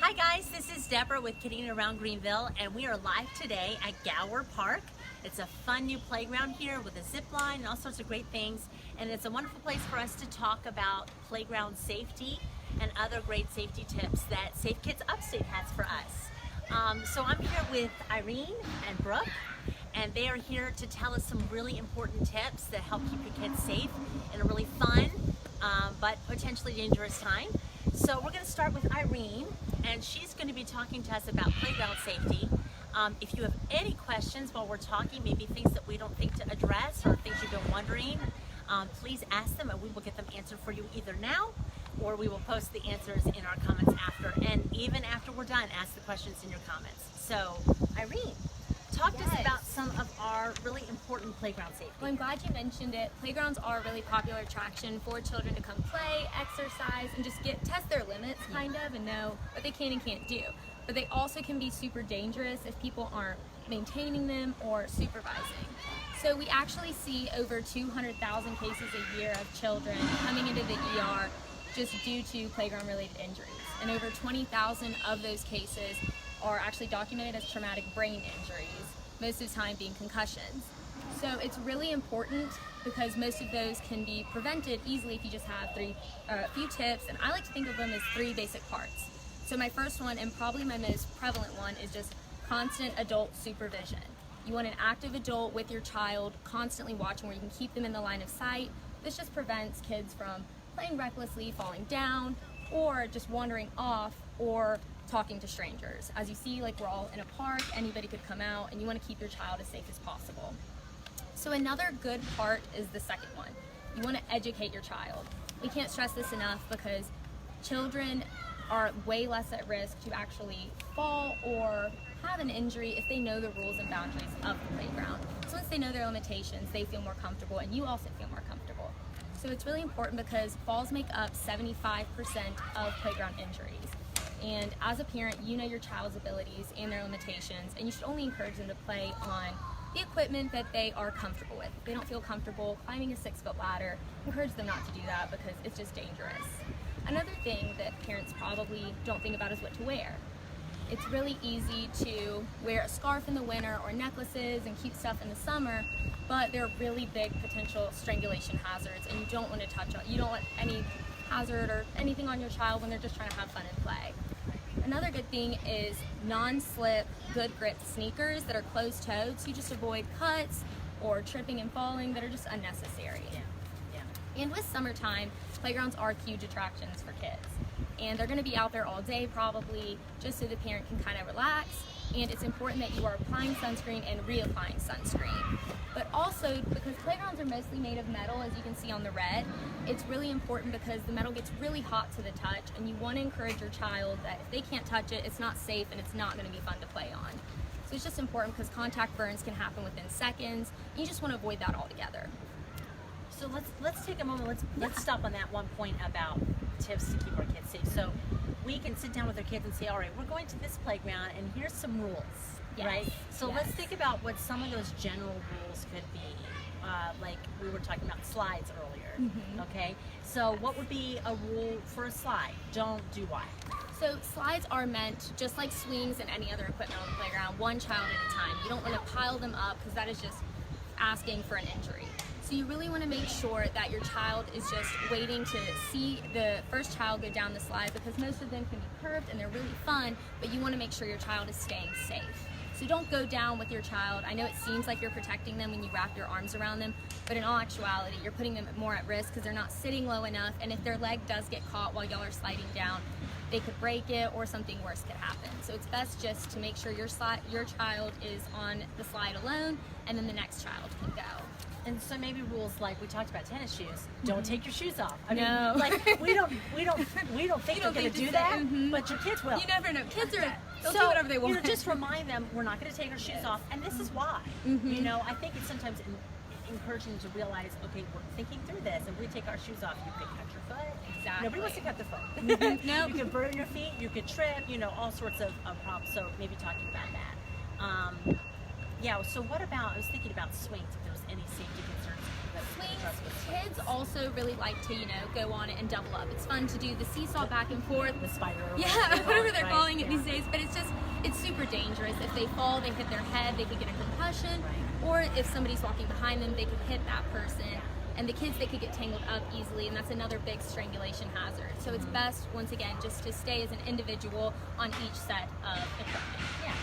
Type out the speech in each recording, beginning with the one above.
Hi guys, this is Deborah with Kidding Around Greenville, and we are live today at Gower Park. It's a fun new playground here with a zip line and all sorts of great things, and it's a wonderful place for us to talk about playground safety and other great safety tips that Safe Kids Upstate has for us. So I'm here with Irene and Brooke, and they are here to tell us some really important tips that help keep your kids safe in a really fun but potentially dangerous time. So we're going to start with Irene, and she's going to be talking to us about playground safety. If you have any questions while we're talking, maybe things that we don't think to address or things you've been wondering, please ask them and we will get them answered for you either now or we will post the answers in our comments after. And even after we're done, ask the questions in your comments. So Irene, talk to us about some of our really important playground safety. Well, I'm glad you mentioned it. Playgrounds are a really popular attraction for children to come play, exercise, and just test their limits kind of and know what they can and can't do. But they also can be super dangerous if people aren't maintaining them or supervising. So we actually see over 200,000 cases a year of children coming into the ER just due to playground related injuries. And over 20,000 of those cases are actually documented as traumatic brain injuries, most of the time being concussions. So it's really important because most of those can be prevented easily if you just have a few tips, and I like to think of them as three basic parts. So my first one, and probably my most prevalent one, is just constant adult supervision. You want an active adult with your child, constantly watching where you can keep them in the line of sight. This just prevents kids from playing recklessly, falling down, or just wandering off, or talking to strangers. As you see, like, we're all in a park, anybody could come out, and you want to keep your child as safe as possible. So another good part is the second one. You want to educate your child. We can't stress this enough because children are way less at risk to actually fall or have an injury if they know the rules and boundaries of the playground. So once they know their limitations, they feel more comfortable, and you also feel more comfortable. So it's really important because falls make up 75% of playground injuries. And as a parent, you know your child's abilities and their limitations, and you should only encourage them to play on the equipment that they are comfortable with. If they don't feel comfortable climbing a 6-foot ladder, encourage them not to do that because it's just dangerous. Another thing that parents probably don't think about is what to wear. It's really easy to wear a scarf in the winter or necklaces and cute stuff in the summer, but they're really big potential strangulation hazards, and you don't want to touch on. You don't want any hazard or anything on your child when they're just trying to have fun and play. Another good thing is non-slip, good grip sneakers that are closed-toed, so you just avoid cuts or tripping and falling that are just unnecessary. And with summertime, playgrounds are huge attractions for kids. And they're going to be out there all day probably, just so the parent can kind of relax. And it's important that you are applying sunscreen and reapplying sunscreen. But also, because playgrounds are mostly made of metal, as you can see on the red, it's really important because the metal gets really hot to the touch, and you want to encourage your child that if they can't touch it, it's not safe and it's not going to be fun to play on. So it's just important because contact burns can happen within seconds. You just want to avoid that altogether. So let's take a moment. Let's stop on that one point about tips to keep our kids safe. So we can sit down with our kids and say, all right, we're going to this playground and here's some rules, right? So let's think about what some of those general rules could be. Like we were talking about slides earlier, okay? So what would be a rule for a slide? Don't do what? So slides are meant, just like swings and any other equipment on the playground, one child at a time. You don't want to pile them up because that is just asking for an injury. So you really want to make sure that your child is just waiting to see the first child go down the slide, because most of them can be curved and they're really fun, but you want to make sure your child is staying safe. So don't go down with your child. I know it seems like you're protecting them when you wrap your arms around them, but in all actuality, you're putting them more at risk because they're not sitting low enough, and if their leg does get caught while y'all are sliding down, they could break it or something worse could happen. So it's best just to make sure your child is on the slide alone, and then the next child can go. And so maybe rules like we talked about tennis shoes. Don't take your shoes off. I No. mean, like we don't think they're going to do that, but your kids will. You never know. Kids are, they'll So, do whatever they want. You know, just remind them we're not going to take our shoes off, and this is why. You know, I think it's sometimes encouraging to realize, okay, we're thinking through this, and we take our shoes off, you could cut your foot. Exactly. Nobody wants to cut their foot. No. You could burn your feet, you could trip, you know, all sorts of problems. So maybe talking about that. Yeah, so what about, I was thinking about swings, if there was any safety concerns that we could address with swings. Kids also really like to, go on it and double up. It's fun to do the seesaw back and forth. The spider. Yeah, whatever they're right? calling it these days. But it's super dangerous. If they fall, they hit their head, they could get a concussion. Right. Or if somebody's walking behind them, they could hit that person. And the kids, they could get tangled up easily, and that's another big strangulation hazard. So it's best, once again, just to stay as an individual on each set of equipment. Yeah.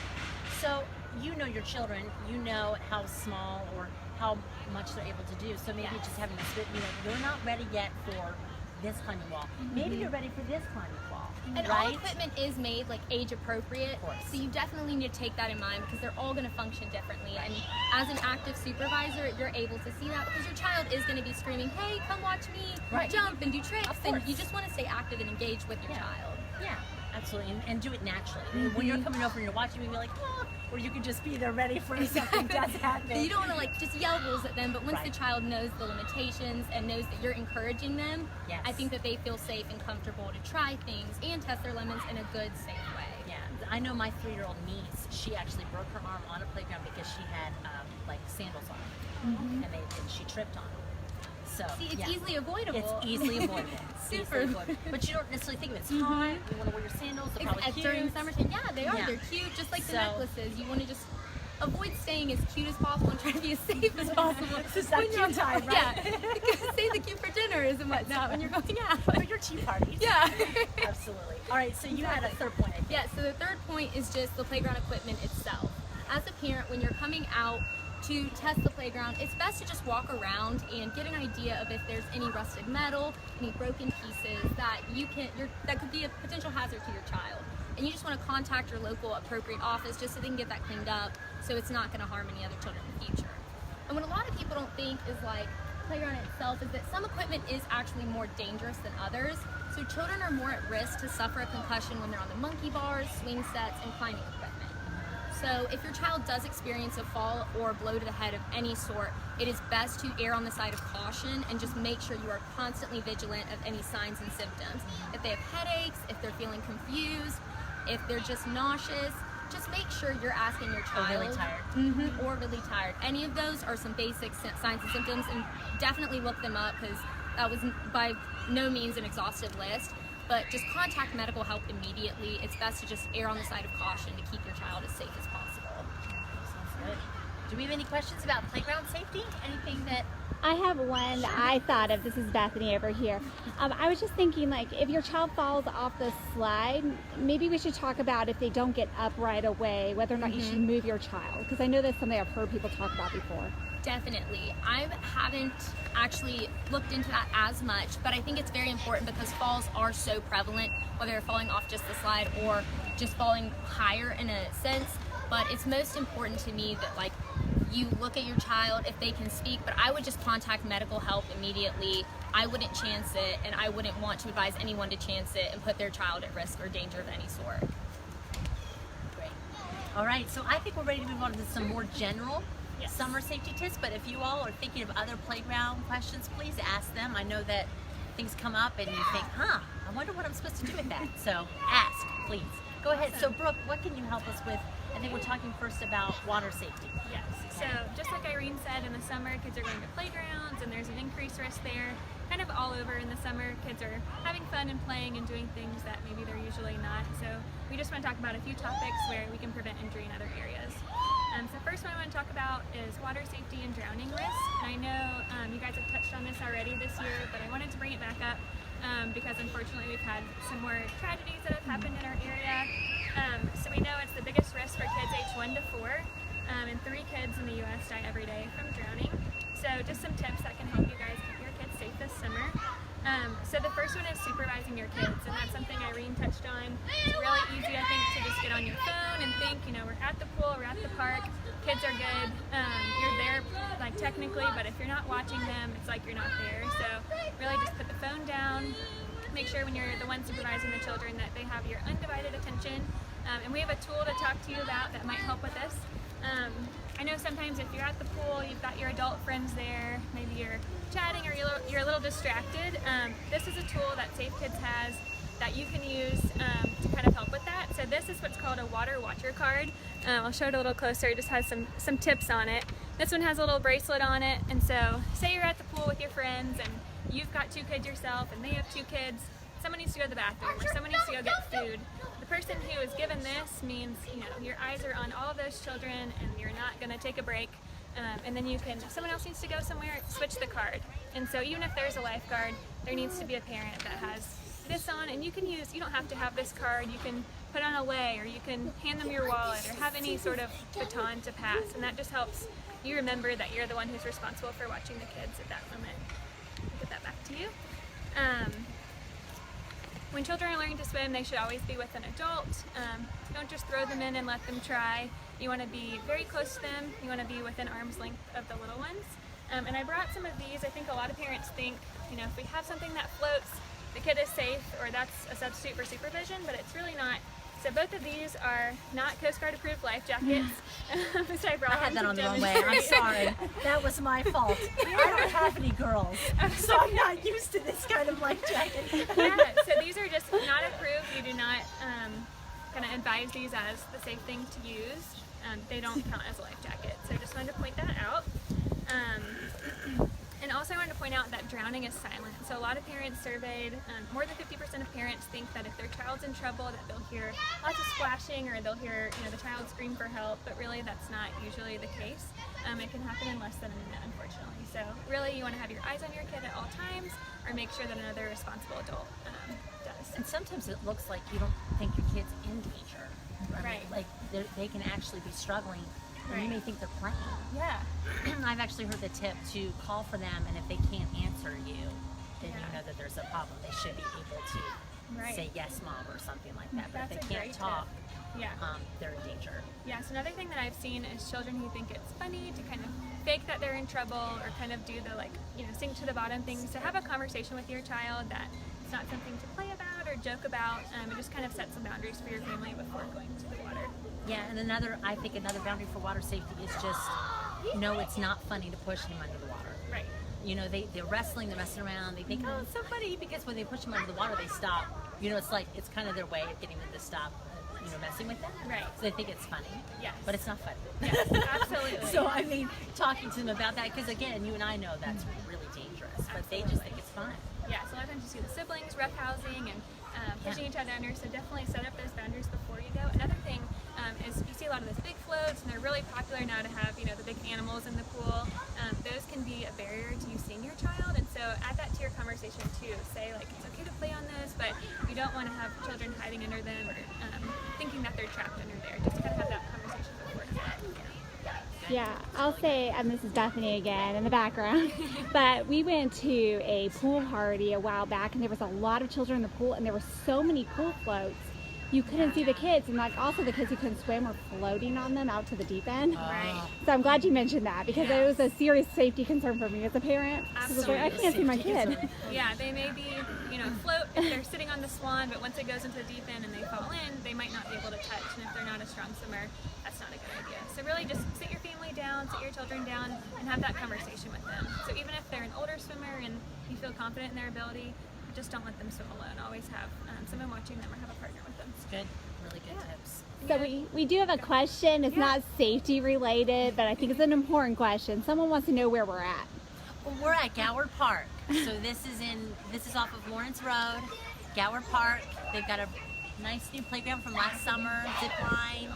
So you know your children, you know how small or how much they're able to do. So maybe Yes. just having a spit, you're not ready yet for this climbing wall. Maybe you're ready for this climbing wall. And right? all equipment is made like age appropriate, Of course. so you definitely need to take that in mind because they're all going to function differently. And as an active supervisor, you're able to see that because your child is going to be screaming, "Hey, come watch me Right. jump and do tricks!" Of And course. you just want to stay active and engaged with your Yeah. child. Yeah, absolutely, and do it naturally. When you're coming over and you're watching me, be like, oh, or you could just be there ready for if something does happen. You don't want to just yell rules at them, but once Right. the child knows the limitations and knows that you're encouraging them, Yes. I think that they feel safe and comfortable to try things and test their limits in a good, safe way. Yeah, I know my 3-year-old niece. She actually broke her arm on a playground because she had like sandals on, and she tripped on them. So See, it's yeah. easily avoidable. It's easily avoidable. It's Super. easily avoidable. But you don't necessarily think of it. It's hot. You want to wear your sandals. They're probably cute. During summertime, yeah, they are. Yeah. They're cute, just like the So- necklaces. You want to just avoid staying as cute as possible and try to be as safe as possible. This is that When you're- cute time, right? Yeah, because save the cute for dinners and whatnot when you're going out. For your tea parties. Yeah. Absolutely. All right. So you had a third point, I think. Yeah, so the third point is just the playground equipment itself. As a parent, when you're coming out to test the playground, it's best to just walk around and get an idea of if there's any rusted metal, any broken pieces that that could be a potential hazard to your child. And you just want to contact your local appropriate office just so they can get that cleaned up so it's not going to harm any other children in the future. And what a lot of people don't think is like playground itself is that some equipment is actually more dangerous than others. So children are more at risk to suffer a concussion when they're on the monkey bars, swing sets, and climbing equipment. So if your child does experience a fall or blow to the head of any sort, it is best to err on the side of caution and just make sure you are constantly vigilant of any signs and symptoms. If they have headaches, if they're feeling confused, if they're just nauseous, just make sure you're asking your child. Or really tired. Or really tired. Any of those are some basic signs and symptoms, and definitely look them up because that was by no means an exhaustive list. But just contact medical help immediately. It's best to just err on the side of caution to keep your child as safe as possible. Sounds good. Do we have any questions about playground safety? Anything that I have one that I thought of. This is Bethany over here. I was just thinking, like, if your child falls off the slide, maybe we should talk about if they don't get up right away, whether or not you should move your child. Because I know that's something I've heard people talk about before. Definitely. I haven't actually looked into that as much, but I think it's very important because falls are so prevalent, whether you're falling off just the slide or just falling higher in a sense. But it's most important to me that, like, you look at your child if they can speak, but I would just contact medical help immediately. I wouldn't chance it, and I wouldn't want to advise anyone to chance it and put their child at risk or danger of any sort. Great. All right, so I think we're ready to move on to some more general summer safety tips, but if you all are thinking of other playground questions, please ask them. I know that things come up and you think, I wonder what I'm supposed to do with that. So ask, please. Go ahead. So Brooke, what can you help us with? I think we're talking first about water safety. Yes. So just like Irene said, in the summer, kids are going to playgrounds and there's an increased risk there. Kind of all over in the summer, kids are having fun and playing and doing things that maybe they're usually not. So we just want to talk about a few topics where we can prevent injury in other areas. So first one I want to talk about is water safety and drowning risk. And I know you guys have touched on this already this year, but I wanted to bring it back up because unfortunately we've had some more tragedies that have happened in our area. So we know it's the biggest risk for kids age 1 to 4, and 3 kids in the U.S. die every day from drowning. So just some tips that can help you guys keep your kids safe this summer. So the first one is supervising your kids, and that's something Irene touched on. It's really easy, I think, to just get on your phone and think, we're at the pool, we're at the park, kids are good, you're there, like, technically, but if you're not watching them, it's like you're not there. So really just put the phone down, make sure when you're the one supervising the children that they have your undivided attention, and we have a tool to talk to you about that might help with this. I know sometimes if you're at the pool, you've got your adult friends there, maybe you're chatting or you're a little distracted. This is a tool that Safe Kids has that you can use to kind of help with that. So this is what's called a water watcher card. I'll show it a little closer. It just has some tips on it. This one has a little bracelet on it, and so say you're at the pool with your friends and you've got 2 kids yourself and they have 2 kids. Someone needs to go to the bathroom or someone needs to go get food. The person who is given this means, you know, your eyes are on all of those children and you're not going to take a break. And then you can, if someone else needs to go somewhere, switch the card. And so even if there's a lifeguard, there needs to be a parent that has this on, and you can use, you don't have to have this card, you can put on a lei, or you can hand them your wallet, or have any sort of baton to pass, and that just helps you remember that you're the one who's responsible for watching the kids at that moment. I'll get that back to you. When children are learning to swim, they should always be with an adult. Don't just throw them in and let them try. You want to be very close to them. You want to be within arm's length of the little ones. And I brought some of these. I think a lot of parents think, you know, if we have something that floats, the kid is safe, or that's a substitute for supervision, but it's really not. So both of these are not Coast Guard approved life jackets. So I had that on the wrong way. I'm sorry. That was my fault. I don't have any girls, so I'm not used to this kind of life jacket. Yeah, so these are just not approved. We do not kind of advise these as the safe thing to use. They don't count as a life jacket. So I just wanted to point that out. And also I wanted to point out that drowning is silent. So a lot of parents surveyed, more than 50% of parents think that if their child's in trouble that they'll hear lots of splashing, or they'll hear, you know, the child scream for help, but really that's not usually the case. It can happen in less than a minute, unfortunately. So really you want to have your eyes on your kid at all times, or make sure that another responsible adult does. And sometimes it looks like you don't think your kid's in danger. Right. Like they can actually be struggling. And you may think they're playing. Yeah. I've actually heard the tip to call for them, and if they can't answer you, then you know that there's a problem. They should be able to say yes, mom, or something like that. But That's if they a can't great talk, Yeah. they're in danger. Yeah, so another thing that I've seen is children who think it's funny to kind of fake that they're in trouble, or kind of do the, like, you know, sink to the bottom things. To have a conversation with your child that it's not something to play about or joke about, and just kind of set some boundaries for your family before going to the water. Yeah, and I think another boundary for water safety is just, no, it's not funny to push him under the water. Right. You know, they're wrestling, they're messing around, they think, oh, it's so funny, because when they push them under the water, they stop. You know, it's like, it's kind of their way of getting them to stop, you know, messing with them. Right. So they think it's funny. Yes. But it's not funny. Yes, absolutely. So, I mean, talking to them about that, because again, you and I know that's really dangerous, but they just think it's fun. Yeah, so a lot of times you see the siblings roughhousing and pushing each other under, so definitely set up those boundaries before you go. Another thing is you see a lot of those big floats, and they're really popular now to have, you know, the big animals in the pool. Those can be a barrier to you seeing your child, and so add that to your conversation too. Say, like, it's okay to play on those, but you don't want to have children hiding under them, or thinking that they're trapped under there. Just kind of have that conversation before you go. Yeah, I'll say, and this is Bethany again in the background, but we went to a pool party a while back, and there was a lot of children in the pool, and there were so many pool floats. You couldn't see the kids, and like also the kids who couldn't swim were floating on them out to the deep end. Right. So I'm glad you mentioned that, because it was a serious safety concern for me as a parent. Absolutely. I can't see my kid. Yeah, they may be, you know, float if they're sitting on the swan, but once it goes into the deep end and they fall in, they might not be able to touch, and if they're not a strong swimmer, that's not a good idea. So really just sit your family down, sit your children down, and have that conversation with them. So even if they're an older swimmer and you feel confident in their ability, just don't let them swim alone. Always have someone watching them, or have a partner with them. It's good. Really good tips. So we do have a question. It's not safety related, but I think it's an important question. Someone wants to know where we're at. Well, we're at Gower Park. So this is off of Lawrence Road, Gower Park. They've got a nice new playground from last summer, zip line,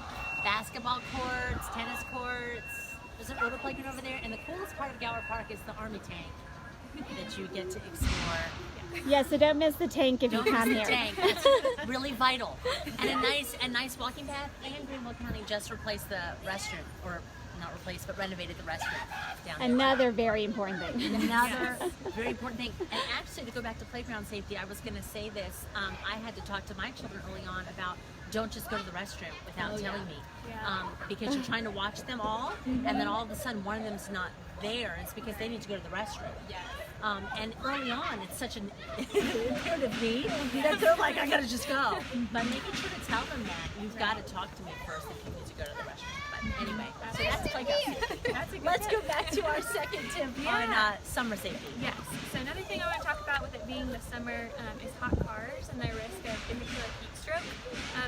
basketball courts, tennis courts. There's a roller playground over there, and the coolest part of Gower Park is the Army tank that you get to explore. Yeah, so don't miss the tank if Don't you come miss the here. tank. It's really vital. And a nice walking path. And Greenville County just replaced the restroom, or not replaced, but renovated the restroom down there. Another very important thing. Another very important thing. And actually, to go back to playground safety, I was going to say this. I had to talk to my children early on about, don't just go to the restroom without telling me. Yeah. Because you're trying to watch them all, and then all of a sudden one of them's not there. It's because they need to go to the restroom. Yes. And early on, it's such an imperative need that they're like, I gotta just go. But making sure to tell them that you've got to talk to me first if you need to go to the restroom. But anyway, so that's playground. That's a good Let's tip. go back to our second tip on summer safety. Yes. So another thing I want to talk about with it being the summer is hot cars and the risk of vehicular heat stroke.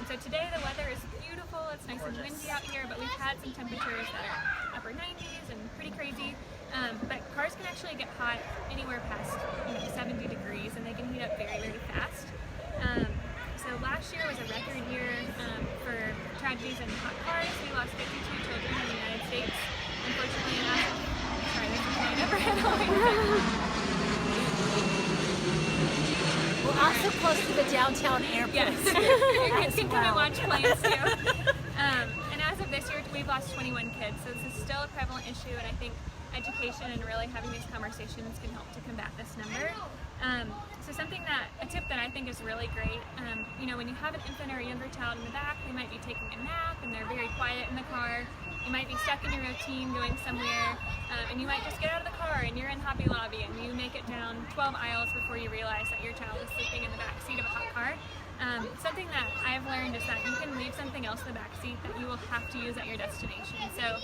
So today the weather is beautiful. It's nice and windy out here, but we've had some temperatures that are upper 90s and pretty crazy. But cars can actually get hot anywhere past 70 degrees, and they can heat up very, very fast. So last year was a record year for tragedies in hot cars. We lost 52 children in the United States. Unfortunately, sorry, there's a plane overhead. We're also close to the downtown airport. Yes, your kids can come and watch planes too. And as of this year, we've lost 21 kids, so this is still a prevalent issue, and I think education and really having these conversations can help to combat this number. So a tip that I think is really great, when you have an infant or a younger child in the back, they might be taking a nap and they're very quiet in the car. You might be stuck in your routine going somewhere, and you might just get out of the car and you're in Hobby Lobby and you make it down 12 aisles before you realize that your child is sleeping in the back seat of a hot car. Something that I've learned is that you can leave something else in the back seat that you will have to use at your destination. So,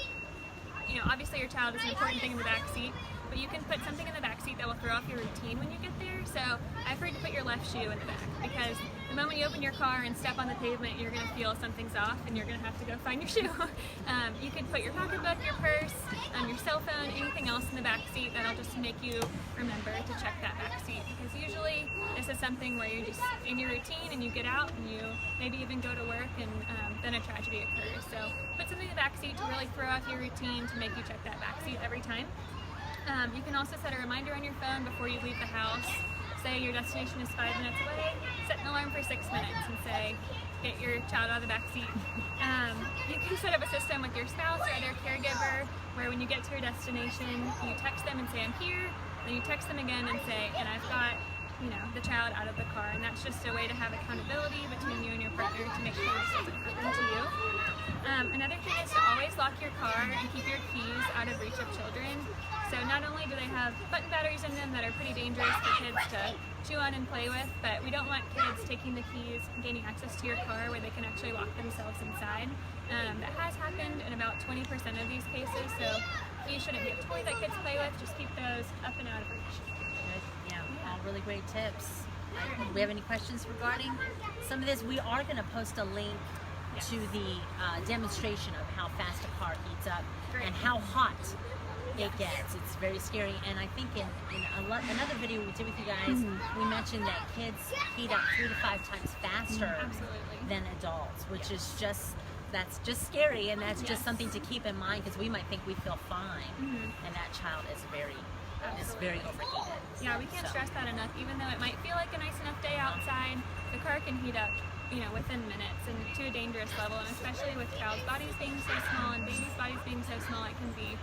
obviously your child is an important thing in the back seat, but you can put something in the back seat that will throw off your routine when you get there. So I've heard to put your left shoe in the back, because the moment you open your car and step on the pavement, you're going to feel something's off and you're going to have to go find your shoe. You can put your pocketbook, your purse, your cell phone, anything else in the back seat that'll just make you remember to check that back seat, because usually this is something where you're just in your routine and you get out and you maybe even go to work and then a tragedy occurs. So put something in the back seat to really throw off your routine, to make you check that back seat every time. You can also set a reminder on your phone before you leave the house. Say your destination is 5 minutes away, set an alarm for 6 minutes and say, get your child out of the back seat. You can set up a system with your spouse or other caregiver where when you get to your destination, you text them and say, I'm here. Then you text them again and say, and I've got the child out of the car. And that's just a way to have accountability between you and your partner to make sure this doesn't happen to you. Another thing is to always lock your car and keep your keys out of reach of children. So not only do they have button batteries in them that are pretty dangerous for kids to chew on and play with, but we don't want kids taking the keys and gaining access to your car where they can actually lock themselves inside. That has happened in about 20% of these cases, so you shouldn't be a toy that kids play with. Just keep those up and out of reach. Good. Yeah, all really great tips. Do we have any questions regarding some of this? We are going to post a link to the demonstration of how fast a car heats up and how hot it gets. It's very scary. And I think in another video we did with you guys, we mentioned that kids heat up 3 to 5 times faster than adults, which is that's just scary, and that's just something to keep in mind, because we might think we feel fine, and that child is very overheated. Yeah, we can't stress that enough. Even though it might feel like a nice enough day outside, the car can heat up within minutes and to a dangerous level, and especially with child's bodies being so small and babies' bodies being so small, it can be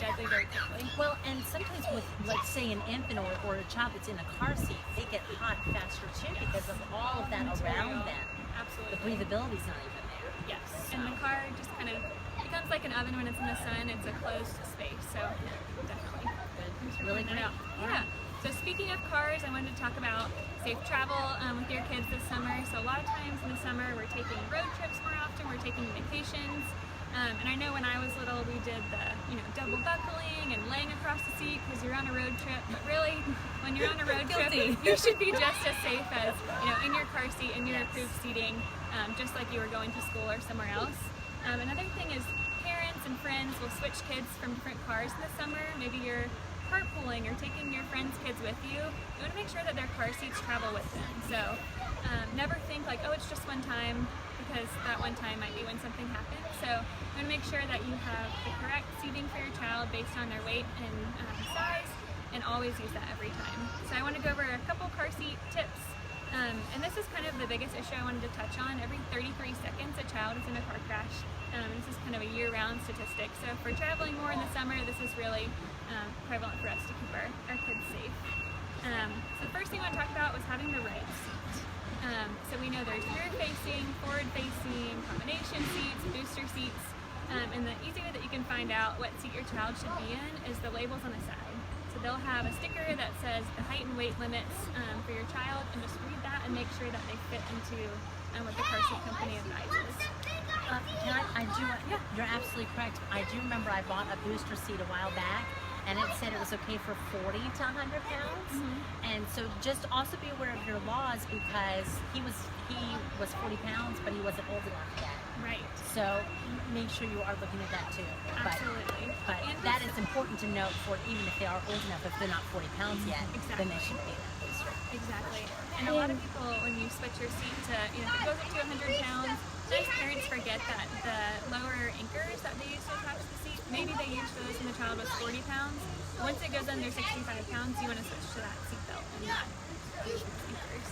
deadly very quickly. Well, and sometimes with, let's say, an infant or a child that's in a car seat, they get hot faster too, because of all of that around them. Absolutely. The breathability's not even there. Yes, and the car just kind of becomes like an oven when it's in the sun. It's a closed space, so definitely. Good. Really great. Yeah. So speaking of cars, I wanted to talk about safe travel with your kids this summer. So a lot of times in the summer, we're taking road trips more often. We're taking vacations. And I know when I was little, we did the double buckling and laying across the seat because you're on a road trip. But really, when you're on a road trip, you should be just as safe as in your car seat, in your approved seating, just like you were going to school or somewhere else. Another thing is parents and friends will switch kids from different cars in the summer. Maybe you're carpooling or taking your friends' kids with you. You want to make sure that their car seats travel with them. So never think like, oh, it's just one time, because that one time might be when something happens. So you want to make sure that you have the correct seating for your child based on their weight and size, and always use that every time. So I want to go over a couple car seat tips. And this is kind of the biggest issue I wanted to touch on. Every 33 seconds a child is in a car crash. This is kind of a year-round statistic. So if we're traveling more in the summer, this is really prevalent for us to keep our kids safe. So the first thing I want to talk about was having the right seat. So we know there's rear-facing, forward-facing, combination seats, booster seats. And the easy way that you can find out what seat your child should be in is the labels on the side. So they'll have a sticker that says the height and weight limits for your child, and just read that and make sure that they fit into what the car seat company advises. You're absolutely correct. I do remember I bought a booster seat a while back, and it said it was okay for 40 to 100 pounds. And so just also be aware of your laws, because he was 40 pounds, but he wasn't old enough yet. Right. So make sure you are looking at that too. Absolutely. But And that is important to note, for even if they are old enough, if they're not 40 pounds yet, then they shouldn't be in that booster. Exactly. And a lot of people, when you switch your seat to, if it goes up to 100 pounds, most parents forget that the lower anchors that they use to attach the seat, maybe they used those when the child was 40 pounds. Once it goes under 65 pounds, you want to switch to that seat belt and not use the anchors.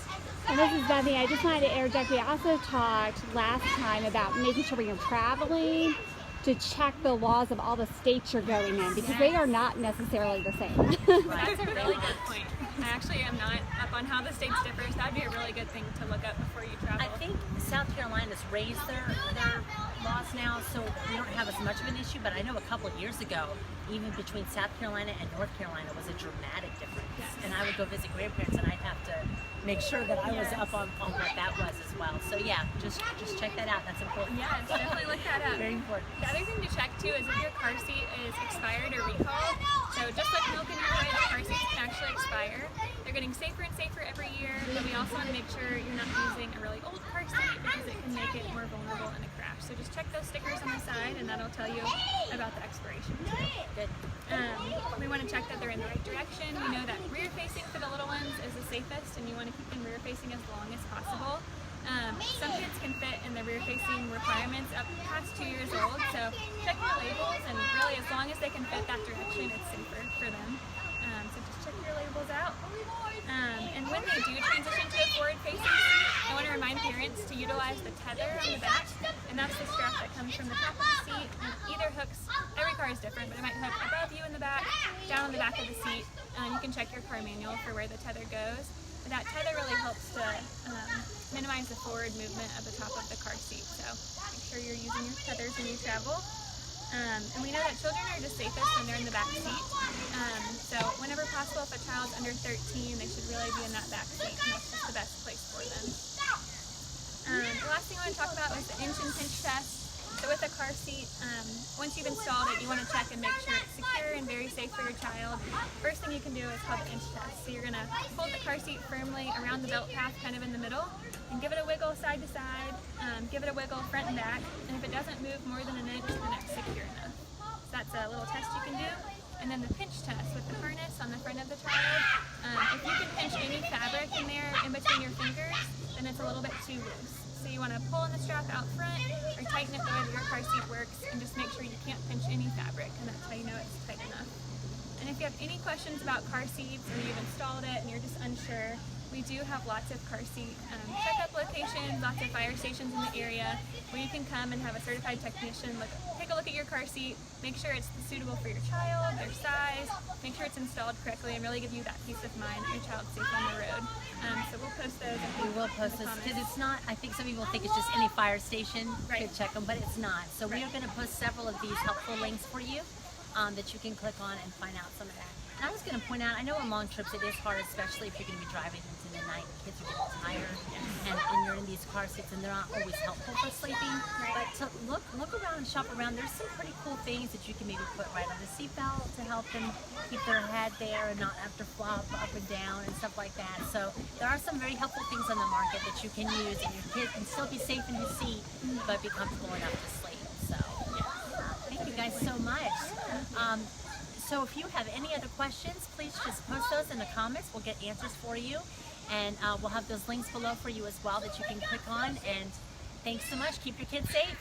And this is Bethany. I just wanted to interject. We also talked last time about making sure when you're traveling to check the laws of all the states you're going in, because they are not necessarily the same. That's a really good point. I actually am not up on how the states differ, so that'd be a really good thing to look up before you travel. I think South Carolina's raised their laws now, so we don't have as much of an issue, but I know a couple of years ago, even between South Carolina and North Carolina was a dramatic difference. Yes. And I would go visit grandparents, and I'd have to make sure that I was up on what that was as well. So yeah, just check that out. That's important. Yes, definitely look that up. Very important. The other thing to check too is if your car seat is expired or recalled. So just like milk in your way, the car seats can actually expire. They're getting safer and safer every year, but we also want to make sure you're not using a really old car seat, because it can make it more vulnerable in a crash. So just check those stickers on the side, and that'll tell you about the expiration too. Good. We want to check that they're in the right direction. We know that rear facing for the little ones is the safest, and you want to keep them rear facing as long as possible. Some kids can fit in the rear facing requirements up past 2 years old, so check your labels, and really as long as they can fit that direction, it's safer for them. So just check your labels out. And when they do transition to a forward facing seat, I want to remind parents to utilize the tether on the back, and that's the strap that comes from the top of the seat, and either hooks, every car is different, but it might hook above you in the back, down on the back of the seat. You can check your car manual for where the tether goes. But that tether really helps to minimize the forward movement of the top of the car seat. So make sure you're using your tethers when you travel. And we know that children are the safest when they're in the back seat. So whenever possible, if a child's under 13, they should really be in that back seat, and that's just the best place for them. The last thing I want to talk about is the inch and pinch test. So with a car seat, once you've installed it, you want to check and make sure it's secure and very safe for your child. First thing you can do is called the inch test. So you're going to hold the car seat firmly around the belt path, kind of in the middle, and give it a wiggle side to side, give it a wiggle front and back, and if it doesn't move more than an inch, then it's secure enough. So that's a little test you can do. And then the pinch test with the harness on the front of the child. If you can pinch any fabric in there in between your fingers, then it's a little bit too loose. So you want to pull on the strap out front or tighten it the way that your car seat works, and just make sure you can't pinch any fabric, and that's how you know it's tight enough. And if you have any questions about car seats, or you've installed it and you're just unsure, we do have lots of car seat checkup locations, lots of fire stations in the area where you can come and have a certified technician take a look at your car seat, make sure it's suitable for your child, their size, make sure it's installed correctly, and really give you that peace of mind that your child's safe on the road. So we'll post those. We will post this, because it's not, I think some people think it's just any fire station could check them, but it's not. So we are going to post several of these helpful links for you that you can click on and find out some of that. And I was going to point out, I know on long trips it is hard, especially if you're going to be driving into the night, kids are getting tired, and you're in these car seats, and they're not always helpful for sleeping. But to look around and shop around, there's some pretty cool things that you can maybe put right on the seatbelt to help them keep their head there and not have to flop up and down and stuff like that. So there are some very helpful things on the market that you can use, and your kid can still be safe in his seat, but be comfortable enough to sleep. So thank you guys so much. So if you have any other questions, please just post those in the comments. We'll get answers for you, and we'll have those links below for you as well that you can click on. And thanks so much. Keep your kids safe.